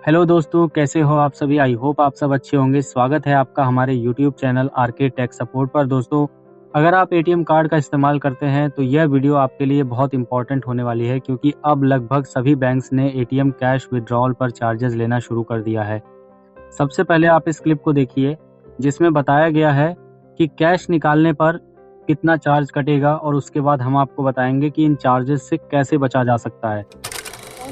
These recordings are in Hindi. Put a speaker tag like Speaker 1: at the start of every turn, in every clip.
Speaker 1: हेलो दोस्तों, कैसे हो आप सभी? आई होप आप सब अच्छे होंगे। स्वागत है आपका हमारे YouTube channel RK tech support पर। दोस्तों, अगर आप एटीएम कार्ड का इस्तेमाल करते हैं तो यह वीडियो आपके लिए बहुत इंपॉर्टेंट होने वाली है, क्योंकि अब लगभग सभी बैंक्स ने एटीएम कैश विड्रॉल पर चार्जेस लेना शुरू कर दिया है। सबसे पहले आप इस क्लिप को देखिए, जिसमें बताया गया है कि कैश निकालने पर कितना चार्ज कटेगा, और उसके बाद हम आपको बताएंगे कि इन चार्जेस से कैसे बचा जा सकता है।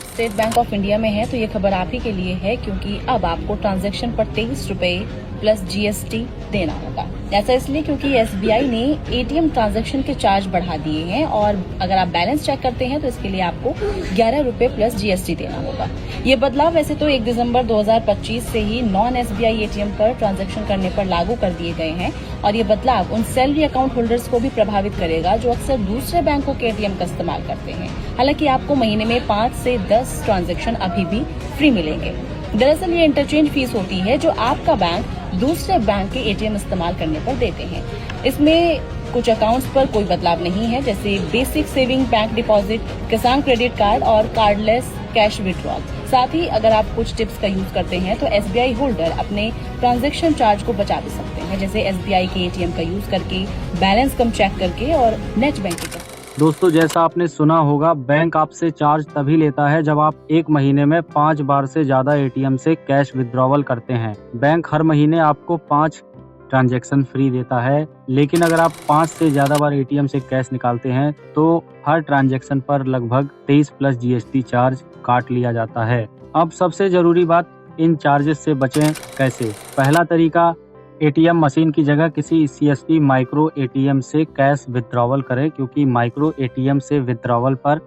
Speaker 2: स्टेट बैंक ऑफ इंडिया में है तो ये खबर आप ही के लिए है, क्योंकि अब आपको ट्रांजैक्शन पर 23 रुपए प्लस जीएसटी देना होगा। ऐसा इसलिए क्योंकि एसबीआई ने एटीएम ट्रांजैक्शन के चार्ज बढ़ा दिए हैं, और अगर आप बैलेंस चेक करते हैं तो इसके लिए आपको 11 रुपए प्लस जीएसटी देना होगा। ये बदलाव वैसे तो 1 दिसंबर 2025 से ही नॉन एसबीआई एटीएम पर ट्रांजैक्शन करने पर लागू कर दिए गए हैं, और ये बदलाव उन सैलरी अकाउंट होल्डर्स को भी प्रभावित करेगा जो अक्सर दूसरे बैंकों के एटीएम का इस्तेमाल करते हैं। हालांकि आपको महीने में 5 से 10 ट्रांजैक्शन अभी भी फ्री मिलेंगे। दरअसल ये इंटरचेंज फीस होती है जो आपका बैंक दूसरे बैंक के एटीएम इस्तेमाल करने पर देते हैं। इसमें कुछ अकाउंट्स पर कोई बदलाव नहीं है, जैसे बेसिक सेविंग बैंक डिपॉजिट, किसान क्रेडिट कार्ड और कार्डलेस कैश विड्रॉल। साथ ही अगर आप कुछ टिप्स का यूज करते हैं तो एसबीआई होल्डर अपने ट्रांजैक्शन चार्ज को बचा भी सकते हैं, जैसे एसबीआई के एटीएम का यूज करके, बैलेंस कम चेक करके और नेट बैंकिंग करके।
Speaker 1: दोस्तों, जैसा आपने सुना होगा, बैंक आपसे चार्ज तभी लेता है जब आप एक महीने में 5 बार से ज्यादा एटीएम से कैश विड्रॉवल करते हैं। बैंक हर महीने आपको 5 ट्रांजैक्शन फ्री देता है, लेकिन अगर आप 5 से ज्यादा बार एटीएम से कैश निकालते हैं तो हर ट्रांजैक्शन पर लगभग 23 प्लस जीएसटी चार्ज काट लिया जाता है। अब सबसे जरूरी बात, इन चार्जेस से बचें कैसे? पहला तरीका, एटीएम मशीन की जगह किसी सीएसपी माइक्रो एटीएम से कैश विड्रॉवल करें, क्योंकि माइक्रो एटीएम से विड्रॉवल पर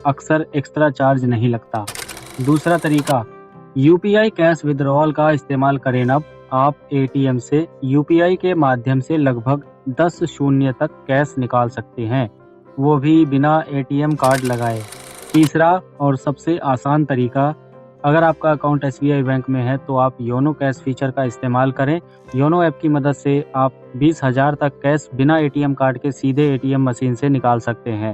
Speaker 1: अक्सर एक्स्ट्रा चार्ज नहीं लगता। दूसरा तरीका, यूपीआई कैश विड्रॉवल का इस्तेमाल करें। अब आप एटीएम से यूपीआई के माध्यम से लगभग 10 शून्य तक कैश निकाल सकते हैं, वो भी बिना एटीएम कार्ड लगाए। तीसरा और सबसे आसान तरीका, अगर आपका अकाउंट एसबीआई बैंक में है तो आप योनो कैश फीचर का इस्तेमाल करें। योनो ऐप की मदद से आप 20,000 तक कैश बिना एटीएम कार्ड के सीधे एटीएम मशीन से निकाल सकते हैं।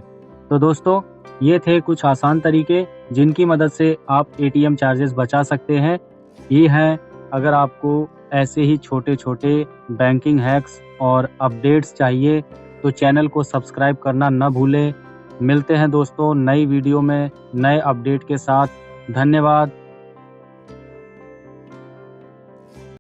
Speaker 1: तो दोस्तों, ये थे कुछ आसान तरीके जिनकी मदद से आप एटीएम चार्जेस बचा सकते हैं। ये हैं, अगर आपको ऐसे ही छोटे छोटे बैंकिंग हैक्स और अपडेट्स चाहिए तो चैनल को सब्सक्राइब करना न भूलें। मिलते हैं दोस्तों नई वीडियो में नए अपडेट के साथ। धन्यवाद।